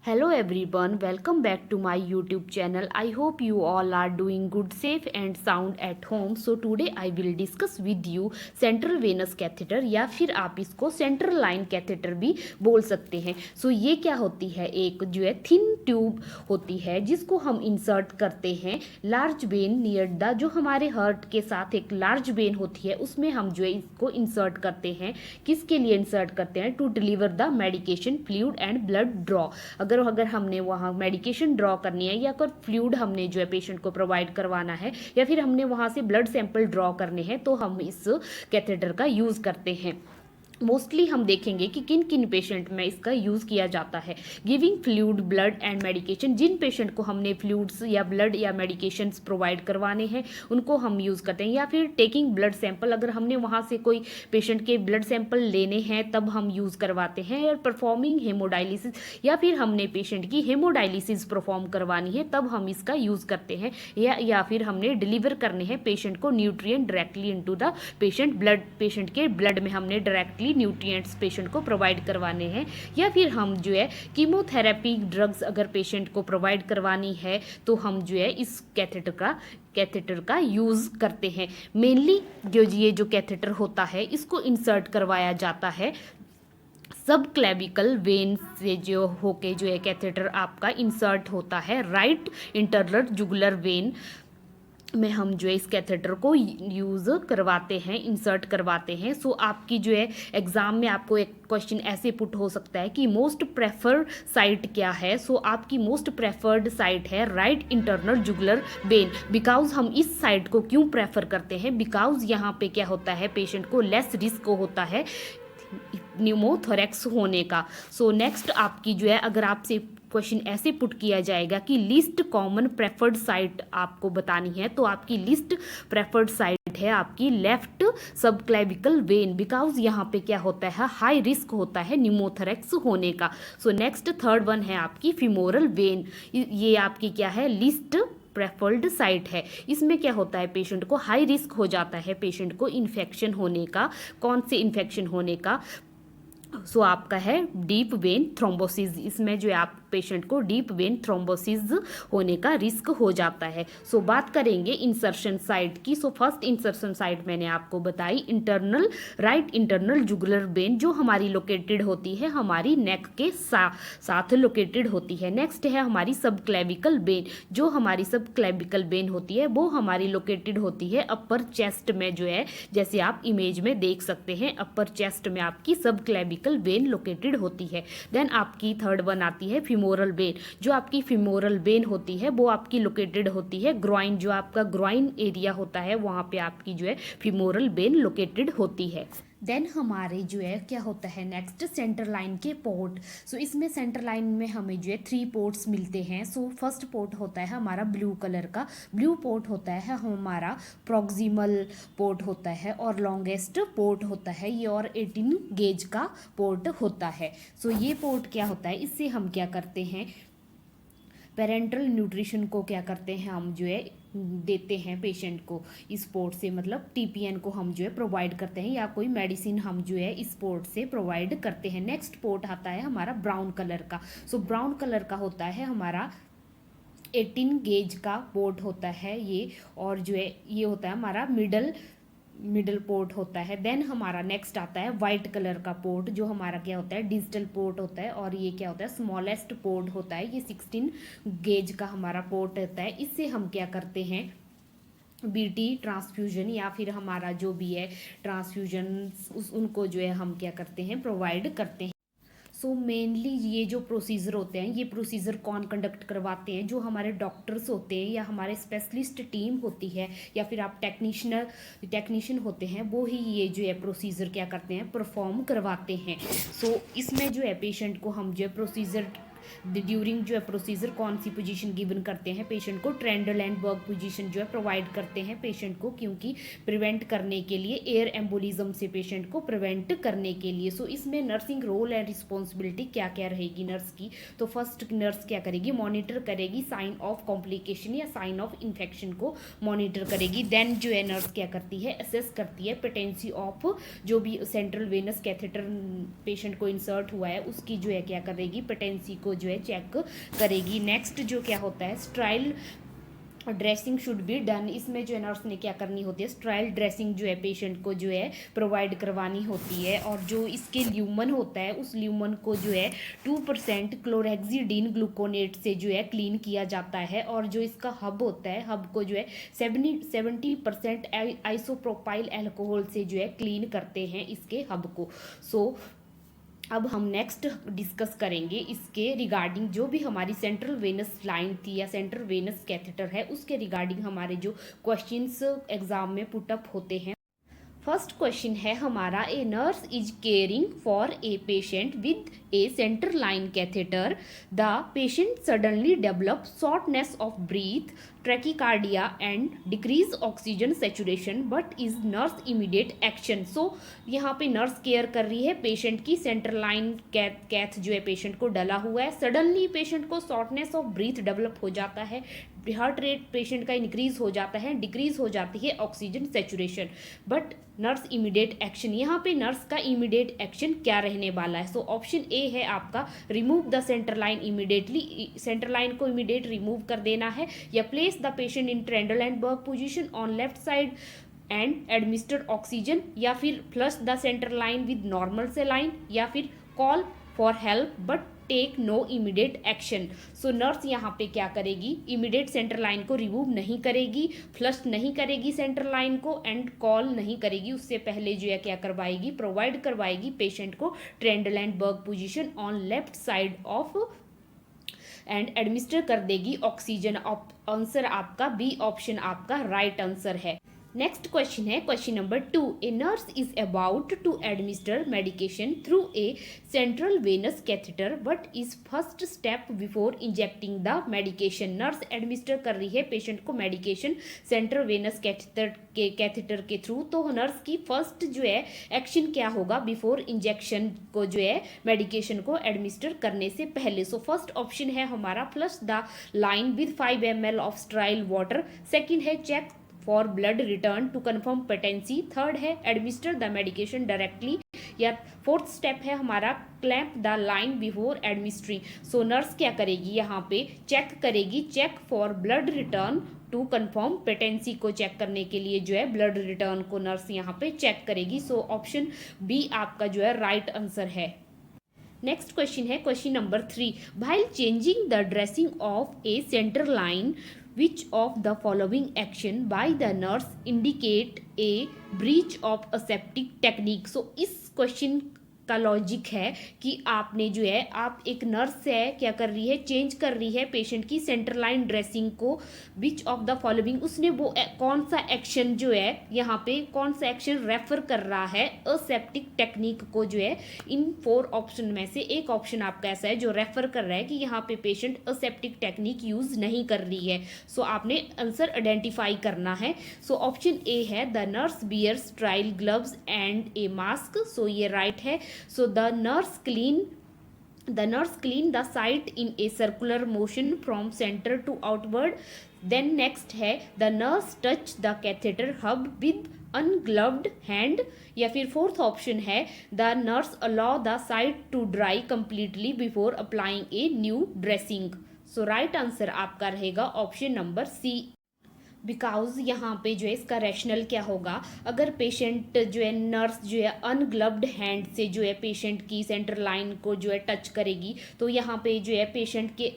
Hello everyone, welcome back to my YouTube channel. I hope you all are doing good, safe and sound at home. So today I will discuss with you central venous catheter या फिर आप इसको central line catheter भी बोल सकते हैं. सो ये क्या होती है, एक जो है थिन ट्यूब होती है जिसको हम इंसर्ट करते हैं लार्ज वेन नियर द, जो हमारे हार्ट के साथ एक लार्ज वेन होती है उसमें हम जो है इसको इंसर्ट करते हैं. किसके लिए इंसर्ट करते हैं? To deliver the medication, fluid and blood draw. अगर हमने वहाँ मेडिकेशन ड्रॉ करनी है या फिर फ्लूइड हमने जो है पेशेंट को प्रोवाइड करवाना है या फिर हमने वहाँ से ब्लड सैंपल ड्रॉ करने हैं तो हम इस कैथेटर का यूज़ करते हैं. मोस्टली हम देखेंगे कि किन किन पेशेंट में इसका यूज़ किया जाता है. Giving fluid, blood and medication, जिन पेशेंट को हमने फ्लूइड्स या ब्लड या मेडिकेशंस प्रोवाइड करवाने हैं उनको हम यूज़ करते हैं. या फिर टेकिंग ब्लड सैंपल, अगर हमने वहाँ से कोई पेशेंट के ब्लड सैंपल लेने हैं तब हम यूज़ करवाते हैं. और परफॉर्मिंग हेमोडायलिसिस, या फिर हमने पेशेंट की हेमोडायलिसिस परफॉर्म करवानी है तब हम इसका यूज़ करते हैं. या फिर हमने डिलीवर करने हैं पेशेंट को nutrient directly into the patient blood, patient के ब्लड में हमने डायरेक्टली न्यूट्रिएंट्स पेशेंट को प्रोवाइड करवाने हैं. या फिर हम जो है कीमोथेरेपी ड्रग्स अगर पेशेंट को प्रोवाइड करवानी है तो हम जो है इस कैथेटर का यूज़ करते हैं. मेनली जो कैथेटर होता है इसको इंसर्ट करवाया जाता है सब क्लेविकल वेन से, जो होके जो है कैथेटर आपका इंसर्ट होता है राइट इंटरनल जुगुलर वेन में हम जो है इस कैथेटर को यूज़ करवाते हैं, इंसर्ट करवाते हैं. सो आपकी जो है एग्ज़ाम में आपको एक क्वेश्चन ऐसे पुट हो सकता है कि मोस्ट प्रेफर्ड साइट क्या है. सो आपकी मोस्ट प्रेफर्ड साइट है right internal jugular vein. Because हम इस साइट को क्यों प्रेफर करते हैं? बिकॉज यहाँ पे क्या होता है, पेशेंट को लेस रिस्क होता है न्यूमोथोरेक्स होने का. सो नेक्स्ट आपकी जो है, अगर आपसे क्वेश्चन ऐसे पुट किया जाएगा कि लिस्ट कॉमन प्रेफर्ड साइट आपको बतानी है तो आपकी लिस्ट प्रेफर्ड साइट है आपकी लेफ्ट सब क्लेविकल वेन. बिकॉज यहाँ पे क्या होता है, हाई रिस्क होता है न्यूमोथोरेक्स होने का. सो नेक्स्ट थर्ड वन है आपकी फीमोरल वेन. ये आपकी क्या है, लिस्ट प्रेफर्ड साइट है. इसमें क्या होता है, पेशेंट को हाई रिस्क हो जाता है पेशेंट को इन्फेक्शन होने का. कौन से इन्फेक्शन होने का? सो आपका है डीप वेन थ्रोम्बोसिस. इसमें जो है आप पेशेंट को डीप वेन थ्रोम्बोसिस होने का रिस्क हो जाता है. सो बात करेंगे इंसर्शन साइट की. सो फर्स्ट इंसर्शन साइट मैंने आपको बताई internal, right internal jugular vein, जो हमारी लोकेटेड होती है हमारी नेक के साथ लोकेटेड होती है. नेक्स्ट है हमारी सब क्लेविकल वेन. जो हमारी सब क्लेविकल वेन होती है वो हमारी लोकेटेड होती है अपर चेस्ट में, जो है जैसे आप इमेज में देख सकते हैं अपर चेस्ट में आपकी सब क्लेविकल वेन लोकेटेड होती है. देन आपकी थर्ड वन आती है फीमोरल वेन. जो आपकी फीमोरल वेन होती है वो आपकी लोकेटेड होती है ग्रॉइन, जो आपका ग्रॉइन एरिया होता है वहाँ पे आपकी जो है फीमोरल वेन लोकेटेड होती है. देन हमारे जो है क्या होता है नेक्स्ट, सेंटर लाइन के पोर्ट. सो इसमें सेंटर लाइन में हमें जो है 3 पोर्ट्स मिलते हैं. सो फर्स्ट पोर्ट होता है हमारा ब्लू कलर का. ब्लू पोर्ट होता है हमारा प्रॉक्सिमल पोर्ट होता है और लॉन्गेस्ट पोर्ट होता है ये, और 18 गेज का पोर्ट होता है. सो ये पोर्ट क्या होता है, इससे हम क्या करते हैं, पेरेंटल न्यूट्रिशन को क्या करते हैं हम जो है देते हैं पेशेंट को इस पोर्ट से, मतलब टीपीएन को हम जो है प्रोवाइड करते हैं या कोई मेडिसिन हम जो है इस पोर्ट से प्रोवाइड करते हैं. नेक्स्ट पोर्ट आता है हमारा ब्राउन कलर का. सो ब्राउन कलर का होता है हमारा 18 गेज का पोर्ट होता है ये, और जो है ये होता है हमारा मिडल पोर्ट होता है. देन हमारा नेक्स्ट आता है वाइट कलर का पोर्ट, जो हमारा क्या होता है डिजिटल पोर्ट होता है, और ये क्या होता है स्मॉलेस्ट पोर्ट होता है. ये 16 गेज का हमारा पोर्ट होता है. इससे हम क्या करते हैं, बीटी ट्रांसफ्यूजन या फिर हमारा जो भी है ट्रांसफ्यूजन उनको जो है हम क्या करते हैं प्रोवाइड करते हैं. सो मेनली ये जो प्रोसीजर होते हैं ये प्रोसीजर कौन कंडक्ट करवाते हैं? जो हमारे डॉक्टर्स होते हैं या हमारे स्पेशलिस्ट टीम होती है या फिर आप टेक्नीशियन होते हैं, वो ही ये जो है प्रोसीजर क्या करते हैं परफॉर्म करवाते हैं. सो इसमें जो है पेशेंट को हम जो है प्रोसीजर ड्यूरिंग जो है प्रोसीजर कौन सी पोजीशन गिवन करते हैं पेशेंट को, ट्रेंडल एंड बर्ग पोजीशन जो है प्रोवाइड करते हैं पेशेंट को, क्योंकि प्रिवेंट करने के लिए एयर एम्बोलिज्म से पेशेंट को प्रिवेंट करने के लिए. सो इसमें नर्सिंग रोल एंड रिस्पॉन्सिबिलिटी क्या क्या रहेगी नर्स की? तो फर्स्ट नर्स क्या करेगी, मॉनिटर करेगी साइन ऑफ कॉम्प्लिकेशन या साइन ऑफ इन्फेक्शन को मॉनिटर करेगी. देन जो है नर्स क्या करती है, असेस करती है पेटेंसी ऑफ जो भी सेंट्रल वेनस कैथेटर पेशेंट को इंसर्ट हुआ है उसकी जो है क्या करेगी, पेटेंसी को जो है चेक करेगी। नेक्स्ट जो क्या होता है, स्ट्राइल ड्रेसिंग शुड बी डन। इसमें जो है नर्स ने क्या करनी होती है, स्ट्राइल ड्रेसिंग जो है पेशेंट को जो है प्रोवाइड करवानी होती है। और जो इसके ल्यूमन होता है उस ल्यूमन को जो है 2% क्लोरेक्सिडीन ग्लूकोनेट से जो है क्लीन किया जाता है। और जो इसका हब होता है, हब को जो है 70% आइसोप्रोपाइल अल्कोहल से जो है क्लीन करते हैं इसके हब को। सो अब हम नेक्स्ट डिस्कस करेंगे इसके रिगार्डिंग जो भी हमारी सेंट्रल वेनस लाइन थी या सेंट्रल वेनस कैथेटर है उसके रिगार्डिंग हमारे जो क्वेश्चंस एग्जाम में पुटअप होते हैं। फर्स्ट क्वेश्चन है हमारा, a nurse is caring for a patient with a centre line catheter. The patient suddenly develop shortness of breath, tachycardia and decrease oxygen saturation, but is nurse immediate action. So यहाँ पे nurse care कर रही है patient की, centre line cath जो है patient को डला हुआ है, सडनली पेशेंट को शॉर्टनेस ऑफ ब्रीथ डेवलप हो जाता है, हार्ट रेट पेशेंट का इंक्रीज हो जाता है, डिक्रीज हो जाती है oxygen saturation, but nurse immediate action. यहाँ पे नर्स का इमीडिएट एक्शन क्या रहने वाला है? सो ऑप्शन ए है आपका, remove the centre line immediately, centre line को इमीडिएट रिमूव कर देना है, या place the patient in Trendelenburg position on left side and administer oxygen, या फिर flush the centre line with normal saline, या फिर call for help but take no immediate action. So nurse यहाँ पे क्या करेगी, इमीडिएट सेंटर लाइन को remove नहीं करेगी, फ्लश नहीं करेगी सेंटर लाइन को, एंड कॉल नहीं करेगी। उससे पहले जो है क्या करवाएगी, प्रोवाइड करवाएगी पेशेंट को Trendelenburg position on left side of and administer कर देगी ऑक्सीजन। आंसर आपका बी ऑप्शन आपका राइट आंसर है। नेक्स्ट क्वेश्चन है question number 2, a nurse is about to administer medication through a central venous catheter but is first step before injecting the medication. Nurse administer कर रही है patient को medication central venous catheter के थ्रू, तो nurse की first जो है एक्शन क्या होगा बिफोर इंजेक्शन को जो है मेडिकेशन को एडमिनिस्टर करने से पहले। सो फर्स्ट ऑप्शन है हमारा, flush the line with 5 ml of sterile water. Second है, check for blood return to confirm patency. Third है, एडमिनिस्टर द मेडिकेशन डायरेक्टली, या फोर्थ स्टेप है हमारा, clamp the line before administering. So nurse क्या करेगी, यहाँ पे चेक करेगी, check for blood return to confirm patency को चेक करने के लिए जो है ब्लड रिटर्न को नर्स यहाँ पे चेक करेगी। सो ऑप्शन बी आपका जो है राइट आंसर है। नेक्स्ट क्वेश्चन है question number 3, while changing the dressing of A centre line which of the following action by the nurse indicate a breach of aseptic technique। so इस question का logic है कि आपने जो है, आप एक नर्स है क्या कर रही है, चेंज कर रही है पेशेंट की सेंटर लाइन ड्रेसिंग को, विच ऑफ द फॉलोइंग, उसने वो कौन सा एक्शन जो है यहाँ पे कौन सा एक्शन रेफर कर रहा है असेप्टिक टेक्निक को जो है। इन 4 ऑप्शन में से एक ऑप्शन आपका ऐसा है जो रेफर कर रहा है कि यहाँ पे पेशेंट असेप्टिक टेक्निक यूज नहीं कर रही है। सो आपने आंसर आइडेंटिफाई करना है। सो ऑप्शन ए है, the nurse bears sterile gloves and a mask. So ये राइट है। So the nurse clean the site in a circular motion from center to outward. Then next है, the nurse touch the catheter hub with ungloved hand, या फिर fourth option है, the nurse allow the site to dry completely before applying a new dressing. So right answer आपका रहेगा option number C. Because यहाँ पे जो है इसका रैशनल क्या होगा, अगर पेशेंट जो है, नर्स जो है अनग्लव्ड हैंड से जो है पेशेंट की सेंटर लाइन को जो है टच करेगी, तो यहाँ पे जो है पेशेंट के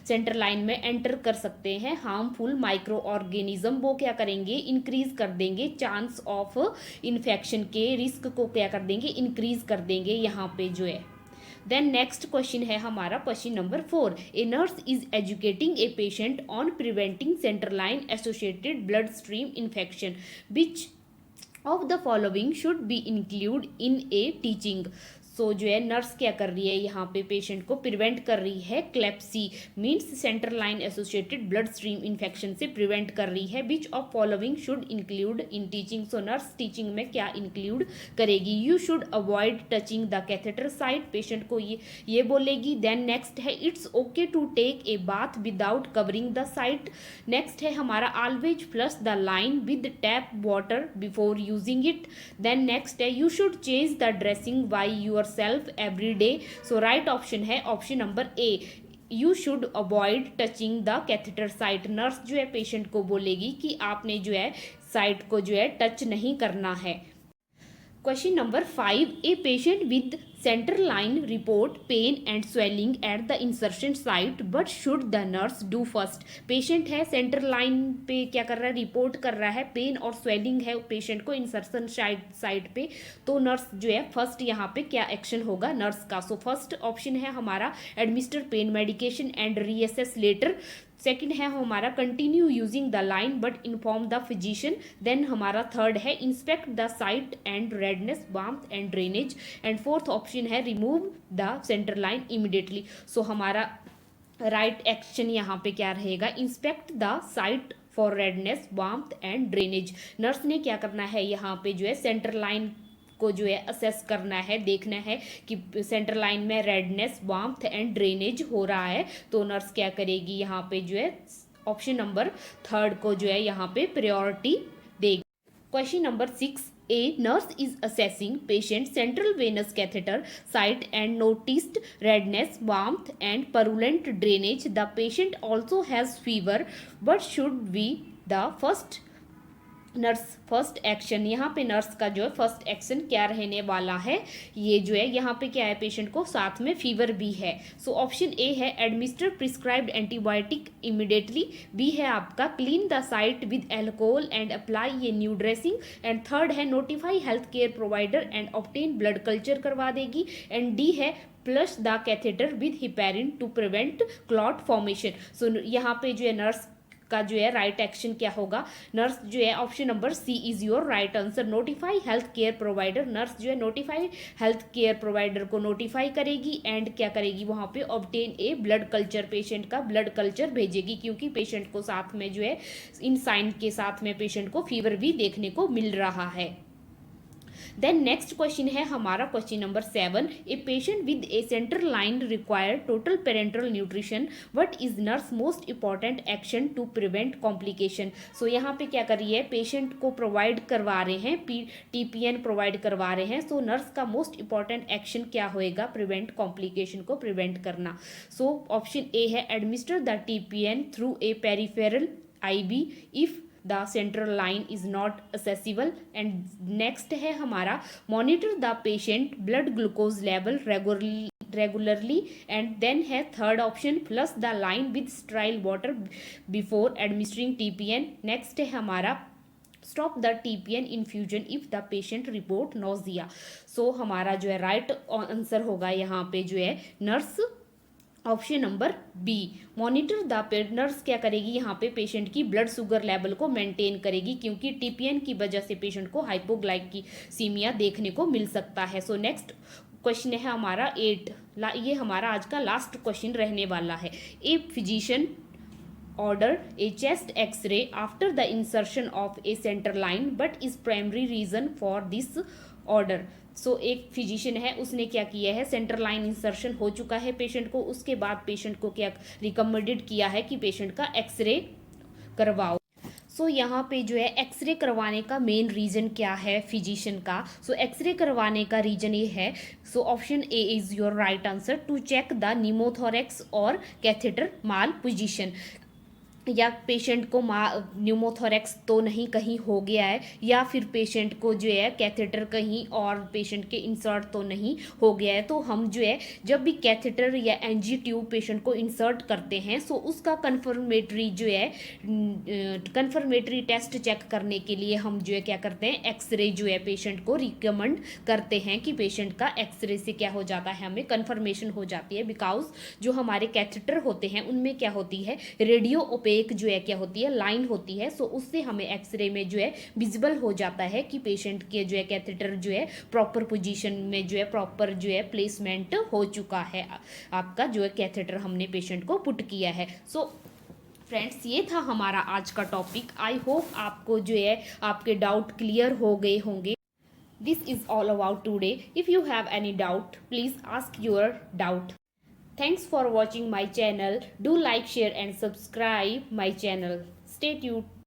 सेंटर लाइन में एंटर कर सकते हैं हार्मफुल माइक्रो ऑर्गेनिज्म। वो क्या करेंगे, इंक्रीज कर देंगे चांस ऑफ इन्फेक्शन के रिस्क को क्या कर देंगे, इंक्रीज कर देंगे यहाँ पे जो है। देन नेक्स्ट क्वेश्चन है हमारा question number 4, a nurse is educating a patient on preventing centre line associated blood stream infection, which of the following should be include in a teaching. So जो है नर्स क्या कर रही है, यहाँ पे पेशेंट को प्रिवेंट कर रही है CLABSI, means centre line associated blood stream infection से प्रिवेंट कर रही है। Which of following should include in teaching. So nurse teaching में क्या इंक्लूड करेगी, you should avoid touching the catheter site, patient को ये बोलेगी। देन नेक्स्ट है, it's okay to take a bath without covering the site. Next है हमारा, always flush the line with tap water before using it. Then next है, you should change the dressing while you are yourself every day? So right option है option number A, you should avoid touching the catheter site. Nurse जो है patient को बोलेगी कि आपने जो है साइट को जो है टच नहीं करना है। Question number 5, a patient with central line report pain and swelling at the insertion site but should the nurse do first. Patient है सेंट्रल लाइन पे क्या कर रहा है, रिपोर्ट कर रहा है, पेन और स्वेलिंग है पेशेंट को इंसर्शन साइट पे, तो नर्स जो है फर्स्ट यहाँ पे क्या एक्शन होगा नर्स का। सो फर्स्ट ऑप्शन है हमारा administer pain medication and reassess later. Second है हमारा continue using the line but inform the physician. Then हमारा थर्ड है inspect the site and redness warmth and drainage. And fourth option है remove the centre line immediately. So हमारा right action यहाँ पे क्या रहेगा, inspect the site for redness warmth and drainage. Nurse ने क्या करना है यहाँ पे जो है सेंटर लाइन को जो है असेस करना है, देखना है कि सेंटर लाइन में रेडनेस वार्मथ एंड ड्रेनेज हो रहा है, तो नर्स क्या करेगी यहाँ पे जो है ऑप्शन नंबर थर्ड को जो है यहाँ पे प्रायोरिटी देगी। Question number 6, a nurse is assessing patient central venous catheter site and noticed redness warmth and purulent drainage. The patient also has fever but should be the first nurse first action. यहाँ पे nurse का जो है first action क्या रहने वाला है, ये जो है यहाँ पे क्या है पेशेंट को साथ में फीवर भी है। सो ऑप्शन ए है administer prescribed antibiotic immediately. B है आपका clean the site with alcohol and apply a new dressing. And third है notify health care provider and obtain blood culture करवा देगी। एंड डी है flush the catheter with heparin to prevent clot formation. So यहाँ पे जो है nurse का जो है राइट एक्शन क्या होगा, नर्स जो है option number C is your right answer, notify health care provider. Nurse जो है नोटिफाई हेल्थ केयर प्रोवाइडर को नोटिफाई करेगी एंड क्या करेगी वहाँ पे obtain a blood culture, patient का ब्लड कल्चर भेजेगी, क्योंकि पेशेंट को साथ में जो है इन साइन के साथ में पेशेंट को फीवर भी देखने को मिल रहा है। देन नेक्स्ट क्वेश्चन है हमारा question number 7, a patient with a central line require total parenteral nutrition what is nurse most important action to prevent complication. So यहाँ पे क्या कर रही है पेशेंट को प्रोवाइड करवा रहे हैं, टीपीएन प्रोवाइड करवा रहे हैं। सो नर्स का मोस्ट इंपॉर्टेंट एक्शन क्या होएगा, प्रिवेंट कॉम्प्लिकेशन को प्रिवेंट करना। सो ऑप्शन ए है administer the TPN through a peripheral IV if the central line is not accessible। And next है हमारा monitor the patient blood glucose level regularly. And then है third option flush the line with sterile water before administering TPN. Next है हमारा stop the TPN infusion if the patient report nausea. So हमारा जो है right answer होगा यहाँ पे जो है nurse option number B, monitor the nurse क्या करेगी यहाँ पे पेशेंट की ब्लड शुगर लेवल को मेंटेन करेगी, क्योंकि टीपीएन की वजह से पेशेंट को हाइपोग्लाइसीमिया देखने को मिल सकता है। सो नेक्स्ट क्वेश्चन है हमारा 8, ये हमारा आज का लास्ट क्वेश्चन रहने वाला है। A physician order a chest x-ray after the insertion of a center line but is primary reason for this order। सो एक फिजिशियन है उसने क्या किया है, सेंटर लाइन इंसर्शन हो चुका है पेशेंट को, उसके बाद पेशेंट को क्या रिकमेंडेड किया है कि पेशेंट का एक्सरे करवाओ। सो यहाँ पे जो है एक्सरे करवाने का मेन रीज़न क्या है फिजिशियन का। सो एक्सरे करवाने का रीज़न ये है, so option A is your right answer, to check the pneumothorax और कैथेटर माल पोजीशन। या पेशेंट को न्यूमोथोरेक्स तो नहीं कहीं हो गया है, या फिर पेशेंट को जो है कैथेटर कहीं और पेशेंट के इंसर्ट तो नहीं हो गया है। तो हम जो है जब भी कैथेटर या एनजी ट्यूब पेशेंट को इंसर्ट करते हैं सो उसका कन्फर्मेटरी जो है कन्फर्मेटरी टेस्ट चेक करने के लिए हम जो है क्या करते हैं, एक्सरे जो है पेशेंट को रिकमेंड करते हैं कि पेशेंट का एक्सरे से क्या हो जाता है, हमें कन्फर्मेशन हो जाती है। बिकॉज जो हमारे कैथेटर होते हैं उनमें क्या होती है, रेडियो ओपेक जो है क्या होती है, लाइन होती है। सो उससे हमें एक्सरे में जो है विजिबल हो जाता है कि पेशेंट के जो है कैथेटर जो है प्रॉपर पोजीशन में जो है प्रॉपर जो है प्लेसमेंट हो चुका है, आपका जो है कैथेटर हमने पेशेंट को पुट किया है। सो फ्रेंड्स ये था हमारा आज का टॉपिक। आई होप आपको जो है आपके डाउट क्लियर हो गए होंगे। This is all about today. If you have any doubt please ask your doubt. Thanks for watching my channel. Do like, share and subscribe my channel. Stay tuned.